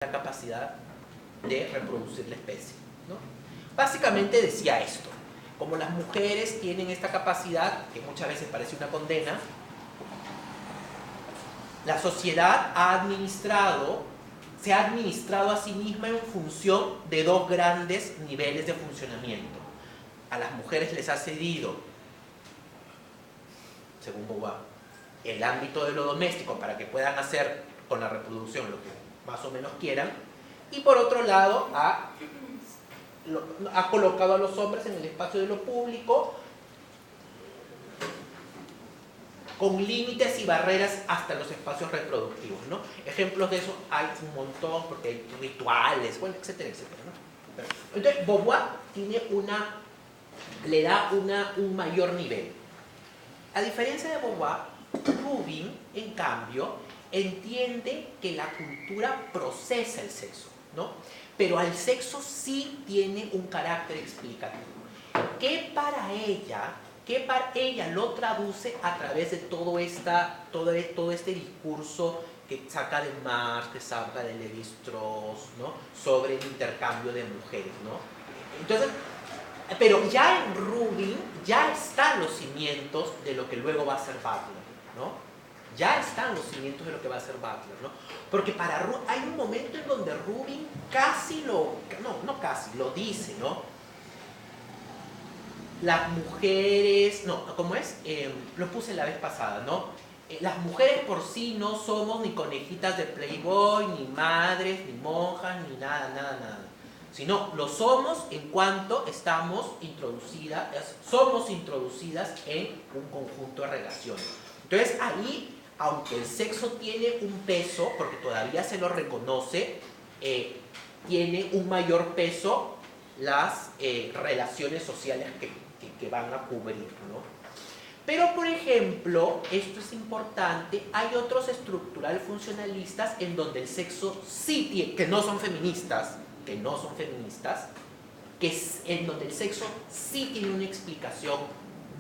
la capacidad de reproducir la especie, ¿no? Básicamente decía esto: como las mujeres tienen esta capacidad, que muchas veces parece una condena, la sociedad se ha administrado a sí misma en función de dos grandes niveles de funcionamiento. A las mujeres les ha cedido, según Beauvoir, el ámbito de lo doméstico para que puedan hacer con la reproducción lo que más o menos quieran, y por otro lado ha colocado a los hombres en el espacio de lo público con límites y barreras hasta los espacios reproductivos, ¿no? Ejemplos de eso hay un montón, porque hay rituales, bueno, etcétera, etcétera, ¿no? Entonces Beauvoir le da un mayor nivel. A diferencia de Beauvoir, Rubin, en cambio, entiende que la cultura procesa el sexo, ¿no? Pero al sexo sí tiene un carácter explicativo, que para ella lo traduce a través de todo este discurso que saca de Marx, que saca de Lévi-Strauss, ¿no? Sobre el intercambio de mujeres, ¿no? Entonces, pero ya en Rubin ya están los cimientos de lo que luego va a ser Butler, ¿no? Ya están los cimientos de lo que va a ser Butler, ¿no? Porque hay un momento en donde Rubin lo dice, ¿no? Las mujeres, ¿cómo es? Lo puse la vez pasada, ¿no? Las mujeres por sí no somos ni conejitas de Playboy, ni madres, ni monjas, ni nada. Sino lo somos en cuanto somos introducidas en un conjunto de relaciones. Entonces ahí, aunque el sexo tiene un peso, porque todavía se lo reconoce, tiene un mayor peso las relaciones sociales que van a cubrir, ¿no? Pero, por ejemplo, esto es importante, hay otros estructural funcionalistas en donde el sexo sí tiene, que no son feministas, en donde el sexo sí tiene una explicación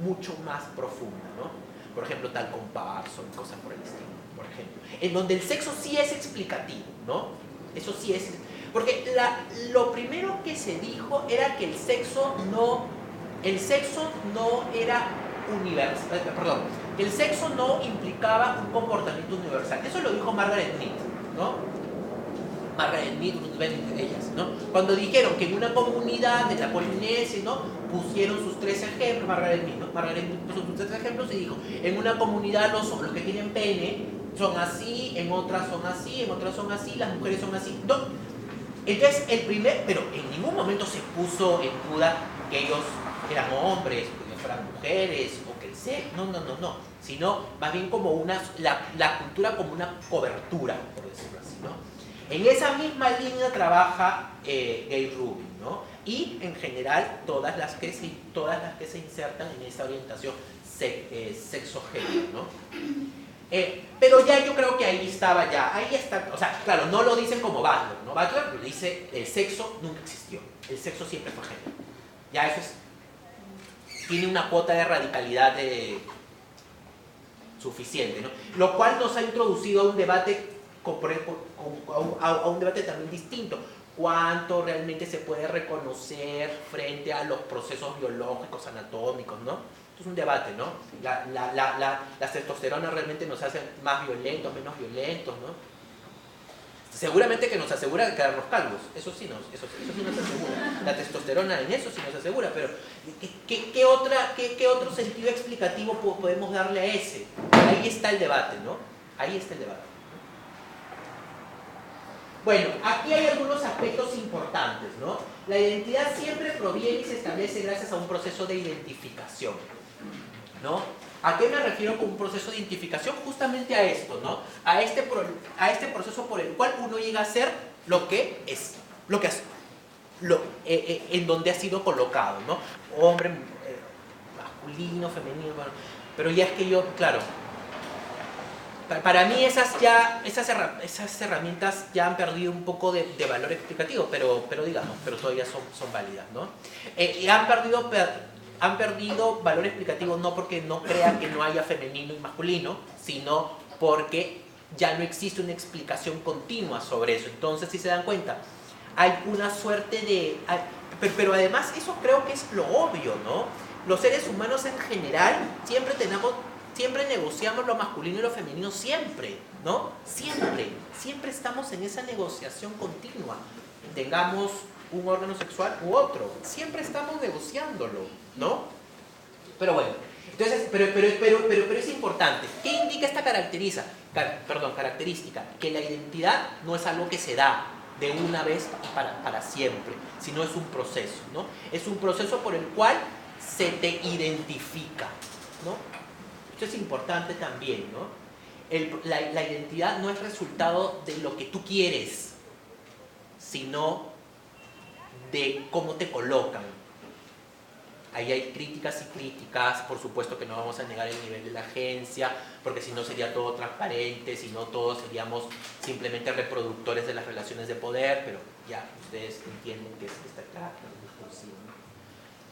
mucho más profunda, ¿no? Por ejemplo, tal con Parson, cosas por el estilo, por ejemplo. En donde el sexo sí es explicativo, ¿no? Eso sí es. Porque lo primero que se dijo era que el sexo no era universal, que el sexo no implicaba un comportamiento universal. Eso lo dijo Margaret Mead, ¿no? Margaret Mead, ellas, ¿no? Cuando dijeron que en una comunidad de la Polinesia, ¿no? Pusieron sus 3 ejemplos, Margaret Mead puso sus 3 ejemplos y dijo: en una comunidad los que tienen pene son así, en otras son así, las mujeres son así, ¿no? Entonces, pero en ningún momento se puso en duda que ellos eran hombres, que ellos fueran mujeres, o que el sexo, no, sino más bien como la cultura como una cobertura, por decirlo así, ¿no? En esa misma línea trabaja Gay Rubin, ¿no? Y en general todas las que se insertan en esa orientación sexogénero, ¿no? Pero ya yo creo que ahí está, o sea, claro, no lo dicen como Butler, ¿no? Butler dice: el sexo nunca existió, el sexo siempre fue género. Ya eso tiene una cuota de radicalidad suficiente, ¿no? Lo cual nos ha introducido a un debate a un debate también distinto. ¿Cuánto realmente se puede reconocer frente a los procesos biológicos, anatómicos, ¿no? Esto es un debate, ¿no? La testosterona realmente nos hace más violentos, menos violentos, ¿no? Seguramente que nos asegura de quedarnos calvos, eso sí nos asegura. La testosterona en eso sí nos asegura, pero ¿qué otro sentido explicativo podemos darle a ese? Ahí está el debate, ¿no? Ahí está el debate. Bueno, aquí hay algunos aspectos importantes, ¿no? La identidad siempre proviene y se establece gracias a un proceso de identificación, ¿no? ¿A qué me refiero con un proceso de identificación? Justamente a esto, ¿no? A este proceso por el cual uno llega a ser lo que es, en donde ha sido colocado, ¿no? Hombre, masculino, femenino, bueno, pero ya es que yo, claro, para mí esas herramientas ya han perdido un poco de valor explicativo, pero todavía son válidas, ¿no? Y han perdido valor explicativo no porque no crean que no haya femenino y masculino, sino porque ya no existe una explicación continua sobre eso. Entonces, si se dan cuenta, hay una suerte de... Pero además eso creo que es lo obvio, ¿no? Los seres humanos en general siempre negociamos lo masculino y lo femenino, siempre, ¿no? Siempre estamos en esa negociación continua. Tengamos un órgano sexual u otro, siempre estamos negociándolo, ¿no? Pero bueno, entonces, pero es importante. ¿Qué indica esta característica? Que la identidad no es algo que se da de una vez para siempre, sino es un proceso, ¿no? Es un proceso por el cual se te identifica, ¿no? Esto es importante también, ¿no? La identidad no es resultado de lo que tú quieres, sino de cómo te colocan. Ahí hay críticas y críticas, por supuesto que no vamos a negar el nivel de la agencia, porque si no sería todo transparente, si no todos seríamos simplemente reproductores de las relaciones de poder, pero ya ustedes entienden que está claro.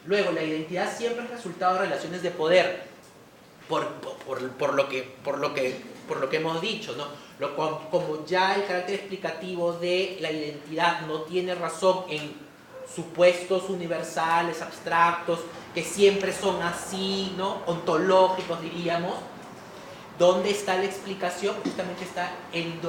Luego, la identidad siempre es resultado de relaciones de poder, por lo que hemos dicho, ¿no? Como ya el carácter explicativo de la identidad no tiene razón en supuestos universales, abstractos, que siempre son así, ¿no? Ontológicos, diríamos. ¿Dónde está la explicación? Justamente está en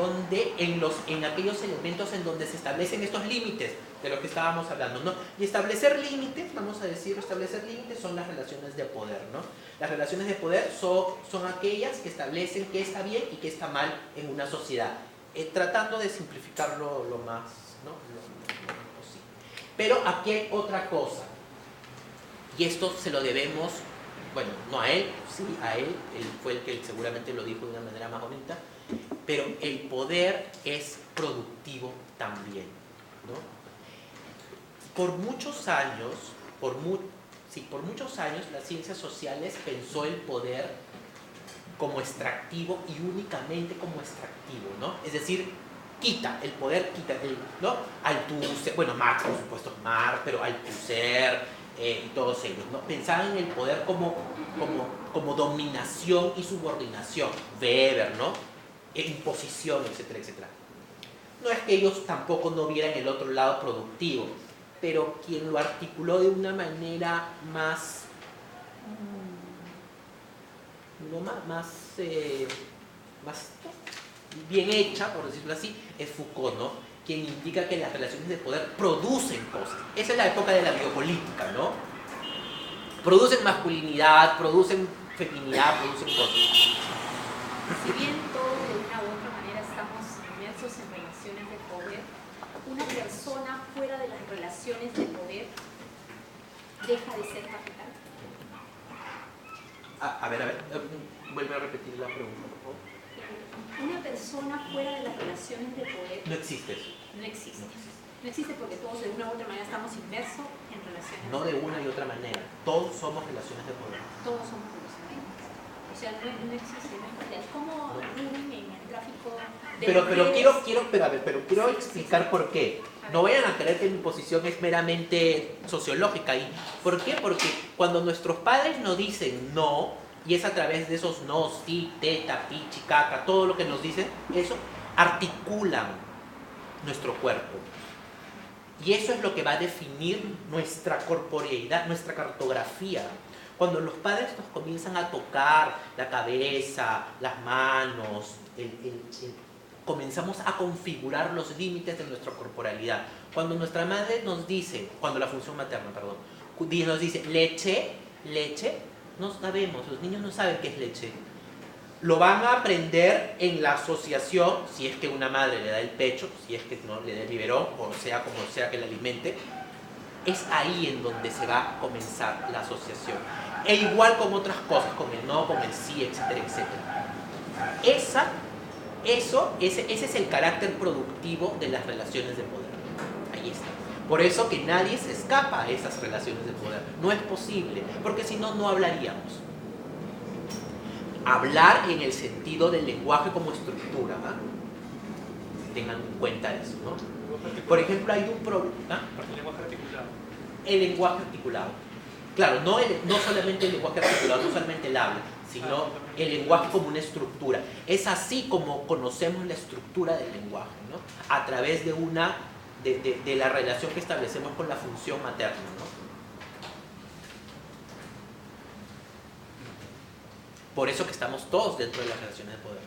aquellos elementos en donde se establecen estos límites de lo que estábamos hablando, ¿no? Y establecer límites, vamos a decir, establecer límites son las relaciones de poder, ¿no? Las relaciones de poder son aquellas que establecen qué está bien y qué está mal en una sociedad, tratando de simplificarlo lo más, ¿no? Lo posible. Pero aquí hay otra cosa, y esto se lo debemos, bueno, no a él, sí a él fue el que seguramente lo dijo de una manera más bonita, pero el poder es productivo también, ¿no? Por muchos años, las ciencias sociales pensó el poder como extractivo y únicamente como extractivo, ¿no? Es decir, el poder quita, ¿no? Althusser, bueno, Marx, por supuesto, pero Althusser y todos ellos, ¿no? Pensaban en el poder como dominación y subordinación, Weber, ¿no? Imposición, etcétera, etcétera. No es que ellos tampoco no vieran el otro lado productivo, pero quien lo articuló de una manera más bien hecha, por decirlo así, es Foucault, ¿no? Quien indica que las relaciones de poder producen cosas. Esa es la época de la biopolítica, ¿no? Producen masculinidad, producen feminidad, producen cosas. Si bien todos de una u otra manera estamos inmersos en relaciones de poder, una persona fuera de las relaciones de poder deja de ser capital. A ver, vuelve a repetir la pregunta, por favor. Una persona fuera de las relaciones de poder no existe eso. No existe. No existe porque todos de una u otra manera estamos inmersos en relaciones. No de una y otra manera. Todos somos relaciones de poder. Todos somos relaciones. O sea, no existe. Es como Rubin en el tráfico de pero quiero explicar por qué. No vayan a creer que mi posición es meramente sociológica. ¿Por qué? Porque cuando nuestros padres nos dicen no, y es a través de esos no, sí, teta, pichi, caca, todo lo que nos dicen, eso articulan nuestro cuerpo. Y eso es lo que va a definir nuestra corporeidad, nuestra cartografía. Cuando los padres nos comienzan a tocar la cabeza, las manos, comenzamos a configurar los límites de nuestra corporalidad. Cuando nuestra madre nos dice, cuando la función materna, perdón, nos dice leche, no sabemos, los niños no saben qué es leche. Lo van a aprender en la asociación, si es que una madre le da el pecho, si es que no le da el biberón, o sea como sea que la alimente. Es ahí en donde se va a comenzar la asociación. E igual con otras cosas, con el no, con el sí, etcétera, etcétera. Ese es el carácter productivo de las relaciones de poder. Ahí está. Por eso que nadie se escapa a esas relaciones de poder. No es posible, porque si no, no hablaríamos. Hablar en el sentido del lenguaje como estructura, ¿eh? Tengan en cuenta eso, ¿no? Por ejemplo, hay un problema. El lenguaje articulado. El lenguaje articulado. Claro, no solamente el lenguaje articulado, no solamente el habla, sino el lenguaje como una estructura. Es así como conocemos la estructura del lenguaje, ¿no? A través de la relación que establecemos con la función materna, ¿no? Por eso que estamos todos dentro de las relaciones de poder.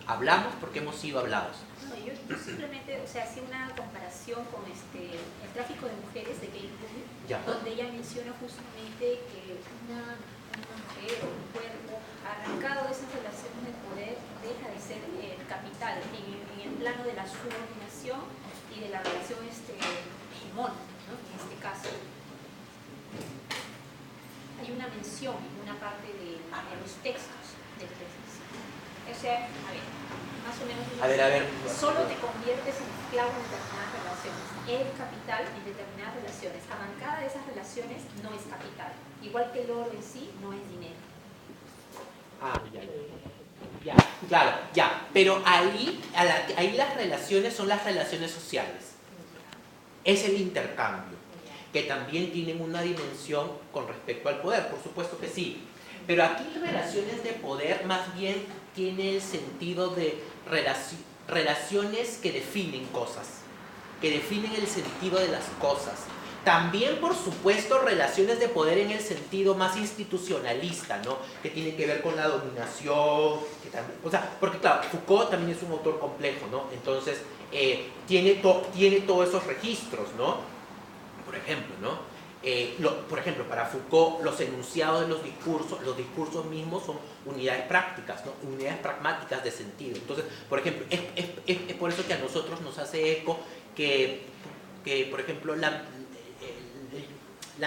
Hablamos porque hemos sido hablados. No, yo simplemente, o sea, hacía una comparación con el tráfico de mujeres de Kate Moon, donde ella menciona justamente que una mujer o un cuerpo arrancado de esas relaciones de poder deja de ser capital en el plano de la subordinación y de la relación hegemónica, ¿no? En este caso. Hay una mención en una parte de los textos del texto. O sea, a ver, más o menos. A ver. Solo te conviertes en esclavo en determinadas relaciones. El capital en determinadas relaciones. Arrancada de esas relaciones no es capital. Igual que el oro en sí no es dinero. Ya, claro, ya. Pero ahí las relaciones son las relaciones sociales. Es el intercambio, que también tienen una dimensión con respecto al poder, por supuesto que sí. Pero aquí relaciones de poder más bien tiene el sentido de relaciones que definen cosas, que definen el sentido de las cosas. También, por supuesto, relaciones de poder en el sentido más institucionalista, ¿no? Que tiene que ver con la dominación, que también, o sea, porque claro, Foucault también es un autor complejo, ¿no? Entonces, tiene todos esos registros, ¿no? Por ejemplo, ¿no? Por ejemplo, para Foucault, los enunciados de los discursos mismos son unidades prácticas, ¿no? Unidades pragmáticas de sentido. Entonces, por ejemplo, es por eso que a nosotros nos hace eco que por ejemplo, la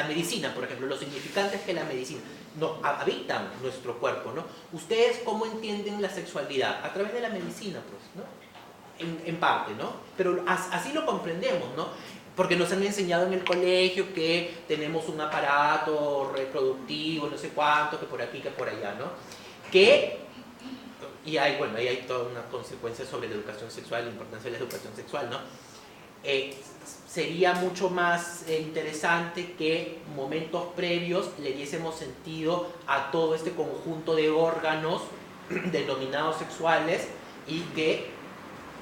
medicina, por ejemplo, los significantes que la medicina no habitan nuestro cuerpo, ¿no? ¿Ustedes cómo entienden la sexualidad? A través de la medicina, pues, ¿no? En parte, ¿no? Pero así lo comprendemos, ¿no? Porque nos han enseñado en el colegio que tenemos un aparato reproductivo, no sé cuánto, que por aquí, que por allá, ¿no? Y ahí hay toda una consecuencia sobre la educación sexual, la importancia de la educación sexual, ¿no? Sería mucho más interesante que momentos previos le diésemos sentido a todo este conjunto de órganos denominados sexuales y que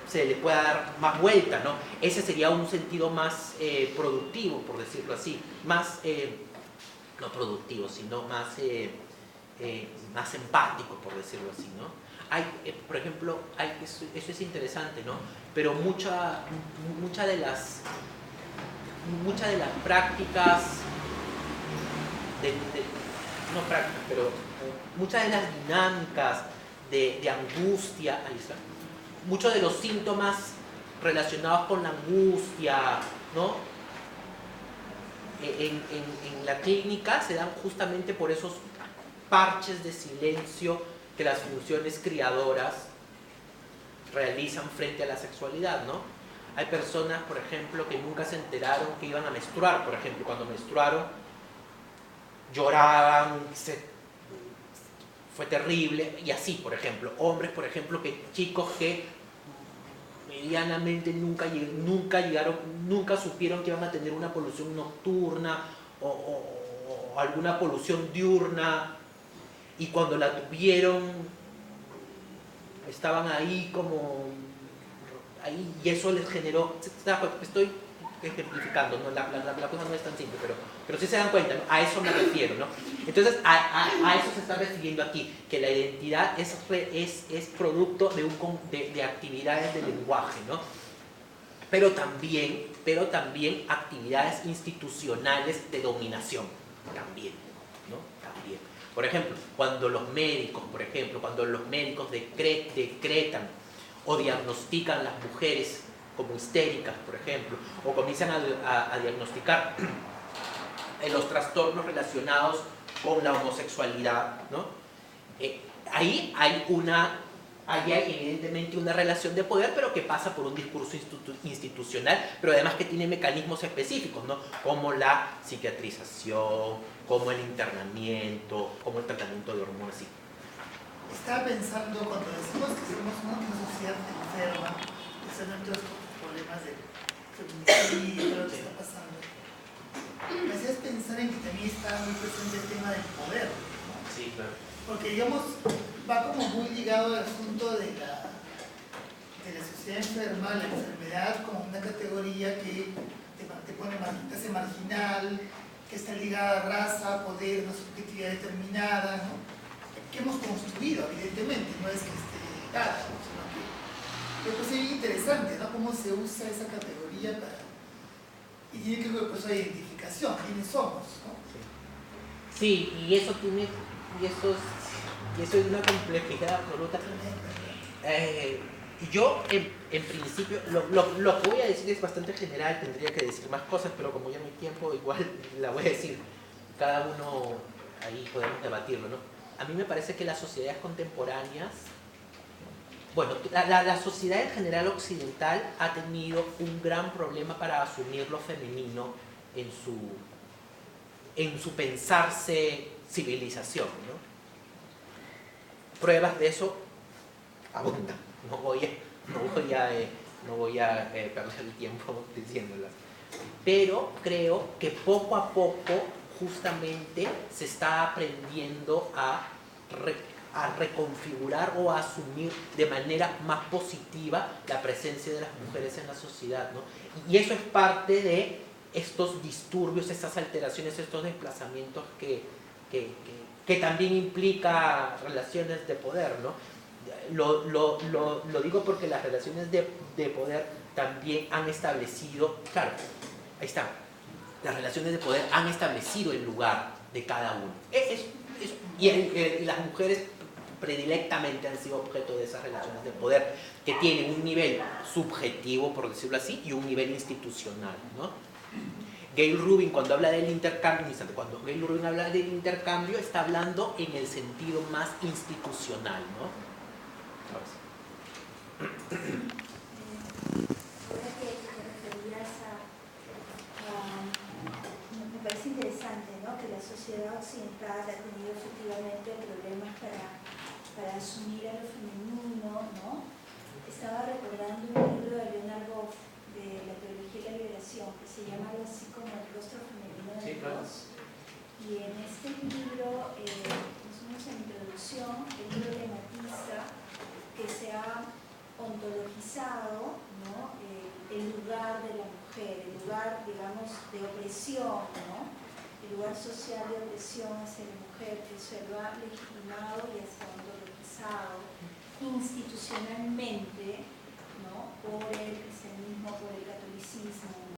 se le pueda dar más vuelta, ¿no? Ese sería un sentido más productivo, por decirlo así, más, no productivo, sino más empático, por decirlo así, ¿no? Por ejemplo, eso es interesante, ¿no? Pero muchas de las prácticas, no prácticas, pero muchas de las dinámicas de angustia, muchos de los síntomas relacionados con la angustia, ¿no? En la clínica se dan justamente por esos parches de silencio que las funciones criadoras realizan frente a la sexualidad, ¿no? Hay personas, por ejemplo, que nunca se enteraron que iban a menstruar, por ejemplo, cuando menstruaron lloraban, fue terrible, y así, por ejemplo, hombres, por ejemplo, chicos que medianamente nunca supieron que iban a tener una polución nocturna o alguna polución diurna, y cuando la tuvieron estaban ahí y eso les generó, estoy ejemplificando, ¿no? La cosa no es tan simple, pero sí se dan cuenta, ¿no? A eso me refiero, ¿no? Entonces a eso se está refiriendo aquí, que la identidad es producto de actividades de lenguaje, ¿no? Pero también actividades institucionales de dominación, también, ¿no? También. Por ejemplo, cuando los médicos decretan o diagnostican las mujeres como histéricas, por ejemplo, o comienzan a diagnosticar los trastornos relacionados con la homosexualidad, ¿no? Ahí hay evidentemente una relación de poder, pero que pasa por un discurso institucional, pero además que tiene mecanismos específicos, ¿no? Como la psiquiatrización, como el internamiento, como el tratamiento de hormonas. Sí. Estaba pensando, cuando decimos que somos una sociedad enferma, que son nuestros problemas de feminicidio, lo que está pasando, me hacías pensar en que también está muy presente el tema del poder, ¿no? Sí, claro. Porque digamos, va como muy ligado al asunto de la sociedad enferma, la enfermedad como una categoría que te hace marginal, que está ligada a raza, poder, una subjetividad determinada, ¿no? Que hemos construido, evidentemente, no es que esté ligada, ¿no? Sino que pues, es bien interesante, ¿no? Cómo se usa esa categoría para... Y tiene que ver con esa identificación, quiénes somos, ¿no? Sí, y eso tiene, y eso es una complejidad absoluta. Yo, en principio, lo que voy a decir es bastante general, tendría que decir más cosas, pero como ya no hay tiempo, igual la voy a decir. Cada uno, ahí podemos debatirlo, ¿no? A mí me parece que las sociedades contemporáneas, bueno, la sociedad en general occidental ha tenido un gran problema para asumir lo femenino en su pensarse civilización, ¿no? Pruebas de eso abundan. No voy a perder el tiempo diciéndolas. Pero creo que poco a poco justamente se está aprendiendo a reconfigurar o a asumir de manera más positiva la presencia de las mujeres en la sociedad, ¿no? Y eso es parte de estos disturbios, estas alteraciones, estos desplazamientos que también implica relaciones de poder, ¿no? Lo digo porque las relaciones de poder también han establecido, claro, ahí está, las relaciones de poder han establecido el lugar de cada uno. Y las mujeres predilectamente han sido objeto de esas relaciones de poder que tienen un nivel subjetivo, por decirlo así, y un nivel institucional, ¿no? Gayle Rubin, cuando habla del intercambio, está hablando en el sentido más institucional, ¿no? Ahora que te referías me parece interesante, ¿no? Que la sociedad occidental ha tenido efectivamente problemas para asumir a lo femenino, ¿no? Estaba recordando un libro de Leonard Boff de la teología de la liberación que se llama algo así como El rostro femenino de Dios. Y en este libro, más o menos en la introducción, el libro tematiza que se ha ontologizado, ¿no? El lugar de la mujer, el lugar, digamos, de opresión, ¿no? El lugar social de opresión hacia la mujer, que se lo ha legitimado y hasta ontologizado institucionalmente, ¿no? Por el cristianismo, por el catolicismo,